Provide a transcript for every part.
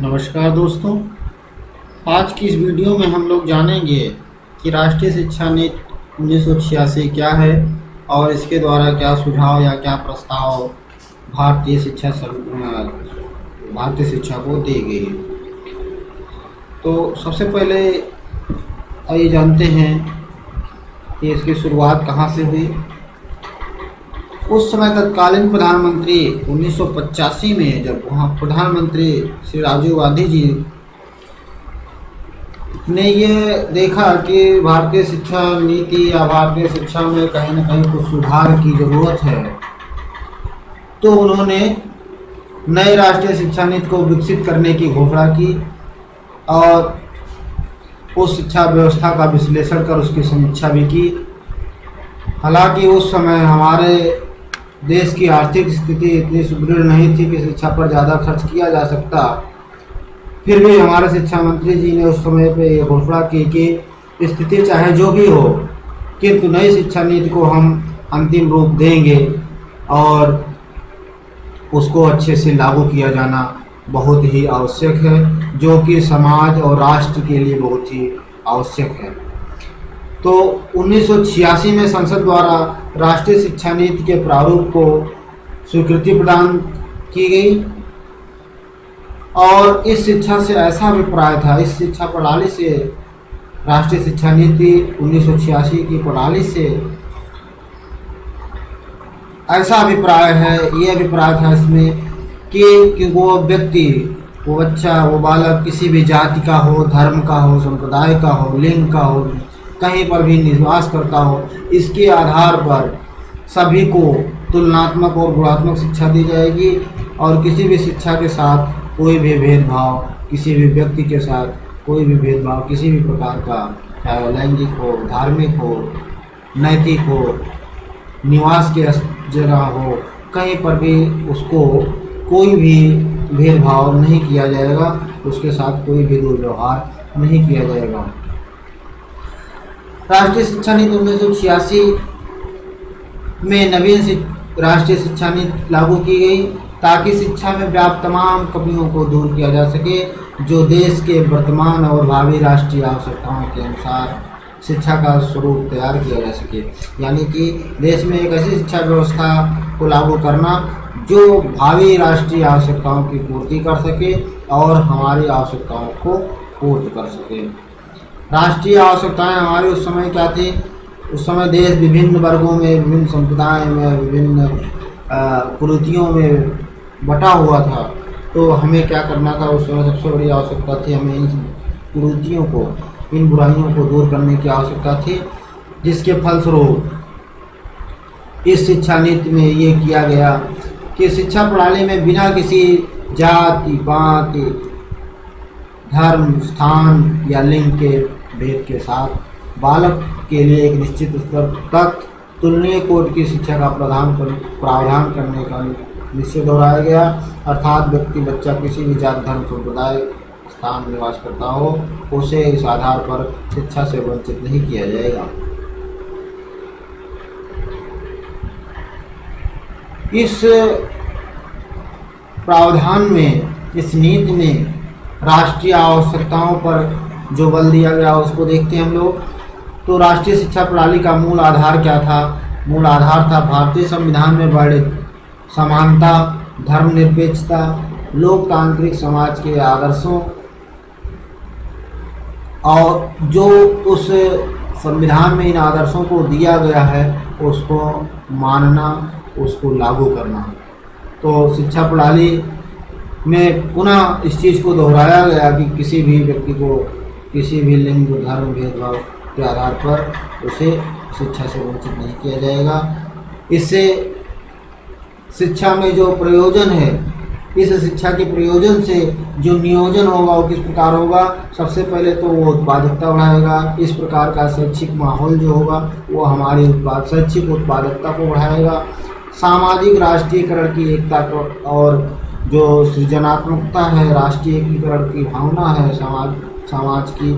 नमस्कार दोस्तों। आज की इस वीडियो में हम लोग जानेंगे कि राष्ट्रीय शिक्षा नीति 1986 क्या है और इसके द्वारा क्या सुझाव या क्या प्रस्ताव भारतीय शिक्षा को दी गई है। तो सबसे पहले आइए जानते हैं कि इसकी शुरुआत कहाँ से हुई। उस समय तत्कालीन प्रधानमंत्री 1985 में जब वहाँ प्रधानमंत्री श्री राजीव गांधी जी ने ये देखा कि भारतीय शिक्षा नीति या भारतीय शिक्षा में कहीं ना कहीं कुछ सुधार की ज़रूरत है, तो उन्होंने नए राष्ट्रीय शिक्षा नीति को विकसित करने की घोषणा की और उस शिक्षा व्यवस्था का विश्लेषण कर उसकी समीक्षा भी की। हालांकि उस समय हमारे देश की आर्थिक स्थिति इतनी सुदृढ़ नहीं थी कि शिक्षा पर ज़्यादा खर्च किया जा सकता। फिर भी हमारे शिक्षा मंत्री जी ने उस समय पे ये घोषणा की कि स्थिति चाहे जो भी हो, किंतु नई शिक्षा नीति को हम अंतिम रूप देंगे और उसको अच्छे से लागू किया जाना बहुत ही आवश्यक है, जो कि समाज और राष्ट्र के लिए बहुत ही आवश्यक है। तो 1986 में संसद द्वारा राष्ट्रीय शिक्षा नीति के प्रारूप को स्वीकृति प्रदान की गई और इस शिक्षा से ऐसा अभिप्राय था, इस शिक्षा प्रणाली से, राष्ट्रीय शिक्षा नीति 1986 की प्रणाली से ऐसा अभिप्राय है, ये अभिप्राय था इसमें कि वो व्यक्ति, वो बच्चा, वो बालक किसी भी जाति का हो, धर्म का हो, संप्रदाय का हो, लिंग का हो, कहीं पर भी निवास करता हो, इसके आधार पर सभी को तुलनात्मक और गुणात्मक शिक्षा दी जाएगी और किसी भी शिक्षा के साथ कोई भी भेदभाव, किसी भी व्यक्ति के साथ कोई भी भेदभाव किसी भी प्रकार का, चाहे लैंगिक हो, धार्मिक हो, नैतिक हो, निवास के जगह हो, कहीं पर भी उसको कोई भी भेदभाव नहीं किया जाएगा, उसके साथ कोई भी दुर्व्यवहार नहीं किया जाएगा। राष्ट्रीय शिक्षा नीति 1986 में नवीन राष्ट्रीय शिक्षा नीति लागू की गई ताकि शिक्षा में व्याप्त तमाम कमियों को दूर किया जा सके, जो देश के वर्तमान और भावी राष्ट्रीय आवश्यकताओं के अनुसार शिक्षा का स्वरूप तैयार किया जा सके। यानी कि देश में एक ऐसी शिक्षा व्यवस्था को लागू करना जो भावी राष्ट्रीय आवश्यकताओं की पूर्ति कर सके और हमारी आवश्यकताओं को पूर्ण कर सके। राष्ट्रीय आवश्यकताएं हमारी उस समय क्या थी? उस समय देश विभिन्न वर्गों में, विभिन्न संप्रदाय में, विभिन्न कुरीतियों में बटा हुआ था। तो हमें क्या करना था? उस समय सबसे बड़ी आवश्यकता थी, हमें इन कुरीतियों को, इन बुराइयों को दूर करने की आवश्यकता थी, जिसके फलस्वरूप इस शिक्षा नीति में ये किया गया कि शिक्षा प्रणाली में बिना किसी जाति, पाति, धर्म, स्थान या लिंग के भेद के साथ बालक के लिए एक निश्चित स्तर तक तुलनीय कोटि की शिक्षा का प्रावधान करने का निश्चय दोहराया गया। अर्थात व्यक्ति, बच्चा किसी भी जाति, धर्म, संप्रदाय, स्थान निवास करता हो, उसे इस आधार पर शिक्षा से वंचित नहीं किया जाएगा। इस प्रावधान में, इस नीति में राष्ट्रीय आवश्यकताओं पर जो बल दिया गया उसको देखते हैं हम लोग। तो राष्ट्रीय शिक्षा प्रणाली का मूल आधार क्या था? मूल आधार था भारतीय संविधान में वर्णित समानता, धर्मनिरपेक्षता, लोकतांत्रिक समाज के आदर्शों और जो उस संविधान में इन आदर्शों को दिया गया है उसको मानना, उसको लागू करना। तो शिक्षा प्रणाली में पुनः इस चीज़ को दोहराया गया कि किसी भी व्यक्ति को किसी भी लिंग, धर्म, भेदभाव के आधार पर उसे शिक्षा से वंचित नहीं किया जाएगा। इससे शिक्षा में जो प्रयोजन है, इस शिक्षा के प्रयोजन से जो नियोजन होगा वो किस प्रकार होगा? सबसे पहले तो वो उत्पादकता बढ़ाएगा। इस प्रकार का शैक्षिक माहौल जो होगा वो हमारी शैक्षिक उत्पादकता को बढ़ाएगा। सामाजिक राष्ट्रीयकरण की एकता को और जो सृजनात्मकता है, राष्ट्रीय एकीकरण की भावना है, समाज की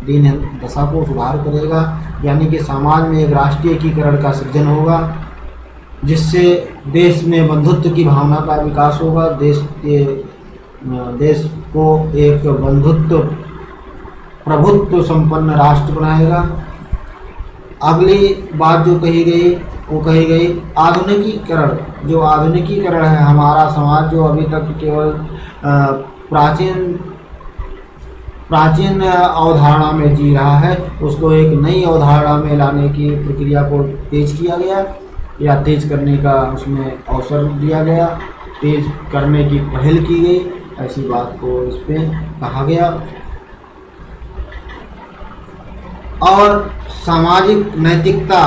दीन दशा को सुधार करेगा। यानी कि समाज में एक राष्ट्रीय एकीकरण का सृजन होगा, जिससे देश में बंधुत्व की भावना का विकास होगा, देश के देश को एक बंधुत्व प्रभुत्व संपन्न राष्ट्र बनाएगा। अगली बात जो कही गई वो कही गई आधुनिकीकरण। जो आधुनिकीकरण है, हमारा समाज जो अभी तक केवल प्राचीन अवधारणा में जी रहा है, उसको एक नई अवधारणा में लाने की प्रक्रिया को तेज किया गया या तेज करने का उसमें अवसर दिया गया, तेज करने की पहल की गई, ऐसी बात को इस पे कहा गया। और सामाजिक नैतिकता,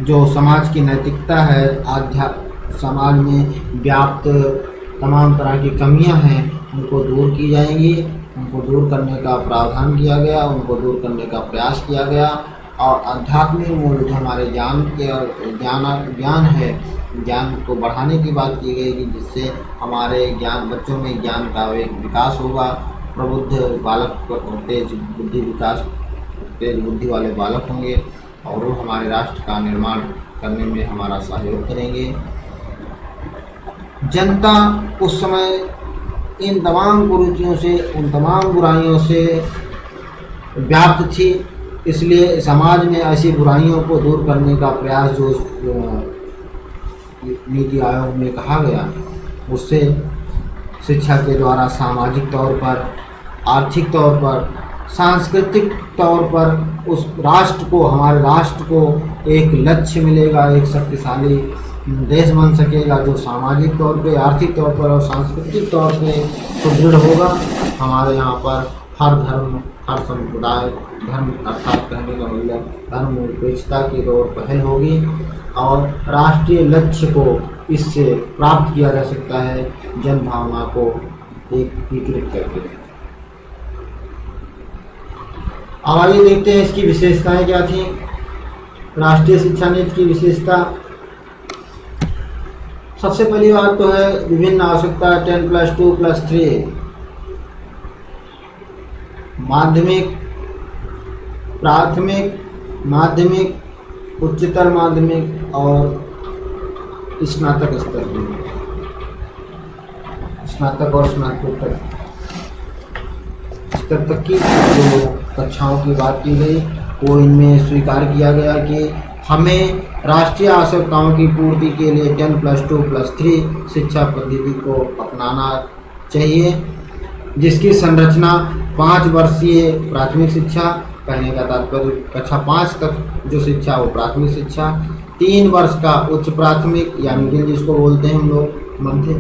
जो समाज की नैतिकता है, समाज में व्याप्त तमाम तरह की कमियां हैं, उनको दूर की जाएंगी, उनको दूर करने का प्रावधान किया गया, उनको दूर करने का प्रयास किया गया। और आध्यात्मिक मूल्य जो हमारे ज्ञान है, ज्ञान को बढ़ाने की बात की गई कि जिससे हमारे बच्चों में ज्ञान का एक विकास होगा। प्रबुद्ध बालक तेज बुद्धि वाले बालक होंगे और वो हमारे राष्ट्र का निर्माण करने में हमारा सहयोग करेंगे। जनता उस समय इन तमाम कुरीतियों से, उन तमाम बुराइयों से व्याप्त थी, इसलिए समाज में ऐसी बुराइयों को दूर करने का प्रयास जो नीति आयोग में कहा गया, उससे शिक्षा के द्वारा सामाजिक तौर पर, आर्थिक तौर पर, सांस्कृतिक तौर पर उस राष्ट्र को, हमारे राष्ट्र को एक लक्ष्य मिलेगा, एक शक्तिशाली देश बन सकेगा जो सामाजिक तौर पे, आर्थिक तौर पर और सांस्कृतिक तौर पे सुदृढ़ होगा। हमारे यहाँ पर हर धर्म, हर संप्रदाय, धर्म अर्थात कहने का मतलब धर्म निरपेक्षता की ओर पहल होगी और राष्ट्रीय लक्ष्य को इससे प्राप्त किया जा सकता है, जन भावना को एकीकृत करके। अब आइए देखते हैं इसकी विशेषताएं क्या थी। राष्ट्रीय शिक्षा नीति की विशेषता, सबसे पहली बात तो है विभिन्न आवश्यकता 10+2+3, माध्यमिक, प्राथमिक, माध्यमिक, उच्चतर माध्यमिक और स्नातक स्तर की, स्नातक और स्नातकोत्तर स्तर तक की जो कक्षाओं की बात की गई, वो इनमें स्वीकार किया गया कि हमें राष्ट्रीय आवश्यकताओं की पूर्ति के लिए 10+2+3 शिक्षा पद्धति को अपनाना चाहिए, जिसकी संरचना 5 वर्षीय प्राथमिक शिक्षा, कहने का तात्पर्य कक्षा 5 तक जो शिक्षा वो प्राथमिक शिक्षा, 3 वर्ष का उच्च प्राथमिक या मिडिल जिसको बोलते हैं हम लोग मध्य,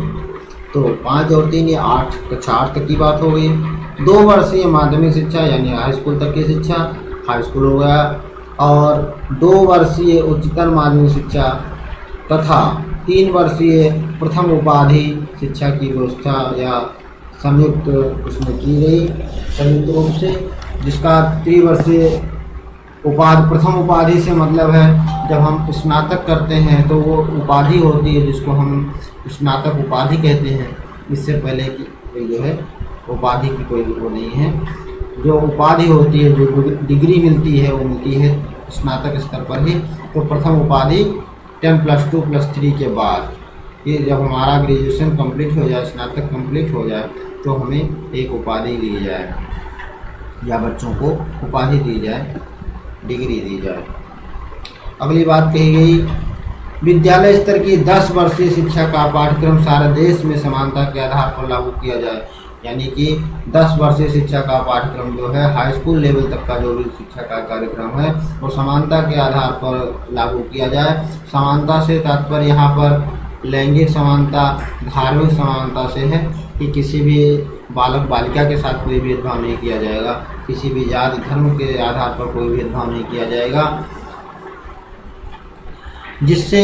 तो 5 और 3 ये 8, कक्षा 8 तक की बात हो गई। 2 वर्षीय माध्यमिक शिक्षा यानी हाई स्कूल तक की शिक्षा, हाई स्कूल हो गया, और 2 वर्षीय उच्चतर माध्यमिक शिक्षा तथा 3 वर्षीय प्रथम उपाधि शिक्षा की व्यवस्था या संयुक्त उसमें की गई संयुक्त रूप से, जिसका त्रिवर्षीय प्रथम उपाधि से मतलब है जब हम स्नातक करते हैं तो वो उपाधि होती है जिसको हम स्नातक उपाधि कहते हैं। इससे पहले की जो है उपाधि की कोई वो नहीं है, जो उपाधि होती है, जो डिग्री मिलती है वो मिलती है स्नातक स्तर पर ही। तो प्रथम उपाधि 10+2+3 के बाद, ये जब हमारा ग्रेजुएशन कंप्लीट हो जाए, स्नातक कंप्लीट हो जाए, तो हमें एक उपाधि दी जाए या बच्चों को उपाधि दी जाए, डिग्री दी जाए। अगली बात कही गई, विद्यालय स्तर की 10 वर्षीय शिक्षा का पाठ्यक्रम सारे देश में समानता के आधार पर लागू किया जाए, यानी कि 10 वर्षीय शिक्षा का पाठ्यक्रम जो है हाई स्कूल लेवल तक का जो भी शिक्षा का कार्यक्रम है वो समानता के आधार पर लागू किया जाए। समानता से तात्पर्य यहाँ पर लैंगिक समानता, धार्मिक समानता से है कि किसी भी बालक बालिका के साथ कोई भेदभाव नहीं किया जाएगा, किसी भी जाति धर्म के आधार पर कोई भेदभाव नहीं किया जाएगा, जिससे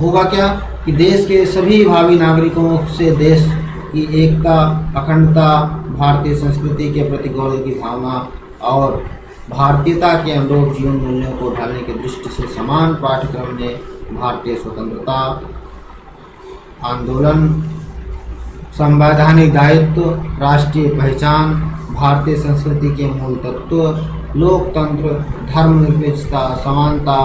होगा क्या कि देश के सभी भावी नागरिकों से देश की एकता, अखंडता, भारतीय संस्कृति के प्रति गौरव की भावना और भारतीयता के अनुरूप जीवन मूल्यों को ढालने की दृष्टि से समान पाठ्यक्रम में भारतीय स्वतंत्रता आंदोलन, संवैधानिक दायित्व, राष्ट्रीय पहचान, भारतीय संस्कृति के मूल तत्व, लोकतंत्र, धर्मनिरपेक्षता, समानता,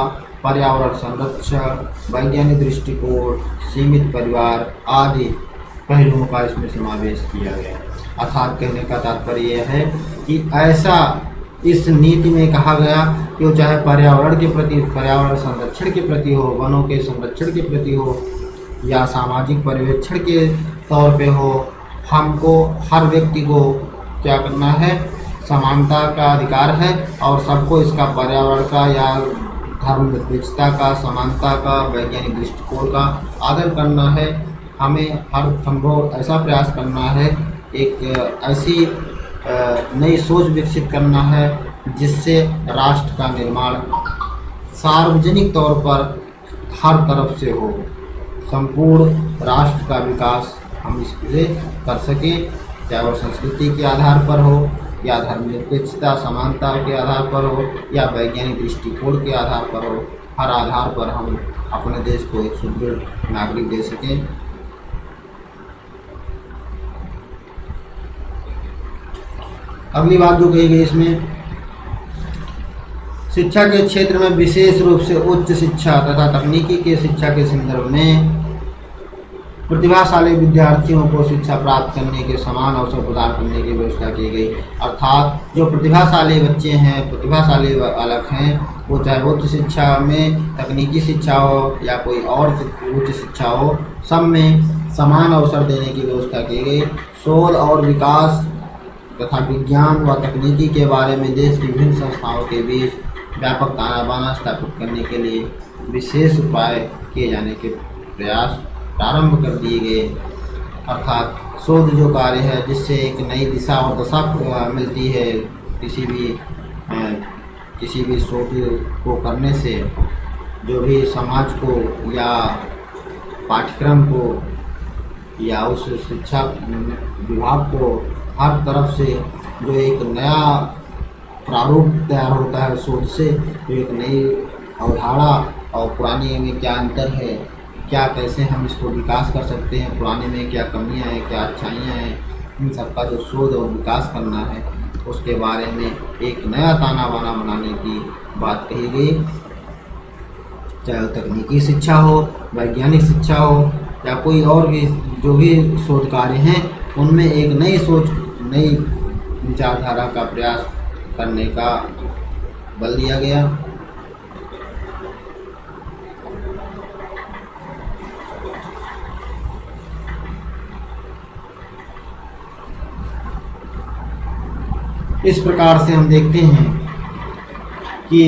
पर्यावरण संरक्षण, वैज्ञानिक दृष्टिकोण, सीमित परिवार आदि पहलुओं का इसमें समावेश किया गया। अर्थात कहने का तात्पर्य यह है कि ऐसा इस नीति में कहा गया कि वो चाहे पर्यावरण के प्रति, पर्यावरण संरक्षण के प्रति हो, वनों के संरक्षण के प्रति हो, या सामाजिक पर्यवेक्षण के तौर पे हो, हमको हर व्यक्ति को क्या करना है, समानता का अधिकार है और सबको इसका पर्यावरण का या धर्मनिरपेक्षता का, समानता का, वैज्ञानिक दृष्टिकोण का आदर करना है। हमें हर संभव ऐसा प्रयास करना है, एक ऐसी नई सोच विकसित करना है जिससे राष्ट्र का निर्माण सार्वजनिक तौर पर हर तरफ से हो, संपूर्ण राष्ट्र का विकास हम इससे कर सकें, चाहे वो संस्कृति के आधार पर हो या धर्मनिरपेक्षता, समानता के आधार पर हो या वैज्ञानिक दृष्टिकोण के आधार पर हो। हर आधार पर हम अपने देश को एक सुदृढ़ नागरिक दे सकें। अगली बात जो कही गई इसमें, शिक्षा के क्षेत्र में विशेष रूप से उच्च शिक्षा तथा तकनीकी के शिक्षा के संदर्भ में प्रतिभाशाली विद्यार्थियों को शिक्षा प्राप्त करने के समान अवसर प्रदान करने की व्यवस्था की गई। अर्थात जो प्रतिभाशाली बच्चे हैं, प्रतिभाशाली बालक हैं, वो चाहे उच्च शिक्षा में, तकनीकी शिक्षा हो या कोई और उच्च शिक्षा हो, सब में समान अवसर देने की व्यवस्था की गई। शोध और विकास तथा विज्ञान व तकनीकी के बारे में देश की विभिन्न संस्थाओं के बीच व्यापक ताना बाना स्थापित करने के लिए विशेष उपाय किए जाने के प्रयास प्रारंभ कर दिए गए। अर्थात शोध जो कार्य है जिससे एक नई दिशा और दशा मिलती है, किसी भी शोध को करने से जो भी समाज को या पाठ्यक्रम को या उस शिक्षा विभाग को हर तरफ से जो एक नया प्रारूप तैयार होता है शोध से, जो एक नई अवधारणा और पुरानी में क्या अंतर है, क्या कैसे हम इसको विकास कर सकते हैं, पुराने में क्या कमियां हैं, क्या अच्छाइयां हैं, इन सबका जो शोध और विकास करना है उसके बारे में एक नया ताना बाना बनाने की बात कही गई। चाहे तकनीकी शिक्षा हो, वैज्ञानिक शिक्षा हो या कोई और भी जो भी शोध कार्य हैं, उनमें एक नई सोच, नई विचारधारा का प्रयास करने का बल दिया गया। इस प्रकार से हम देखते हैं कि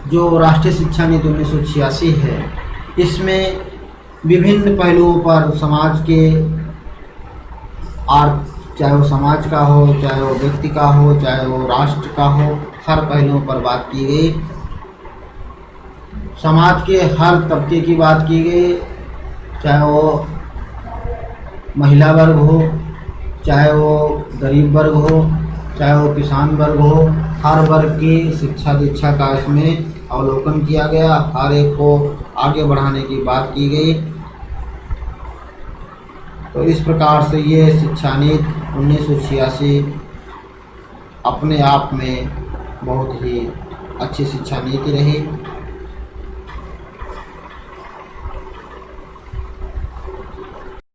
जो राष्ट्रीय शिक्षा नीति 1986 है, इसमें विभिन्न पहलुओं पर समाज के चाहे वो समाज का हो, चाहे वो व्यक्ति का हो, चाहे वो राष्ट्र का हो, हर पहलुओं पर बात की गई। समाज के हर तबके की बात की गई, चाहे वो महिला वर्ग हो, चाहे वो गरीब वर्ग हो, चाहे वो किसान वर्ग हो, हर वर्ग की शिक्षा दीक्षा का इसमें अवलोकन किया गया। हर एक को आगे बढ़ाने की बात की गई। तो इस प्रकार से ये शिक्षा नीति 1986 अपने आप में बहुत ही अच्छी शिक्षा नीति रही।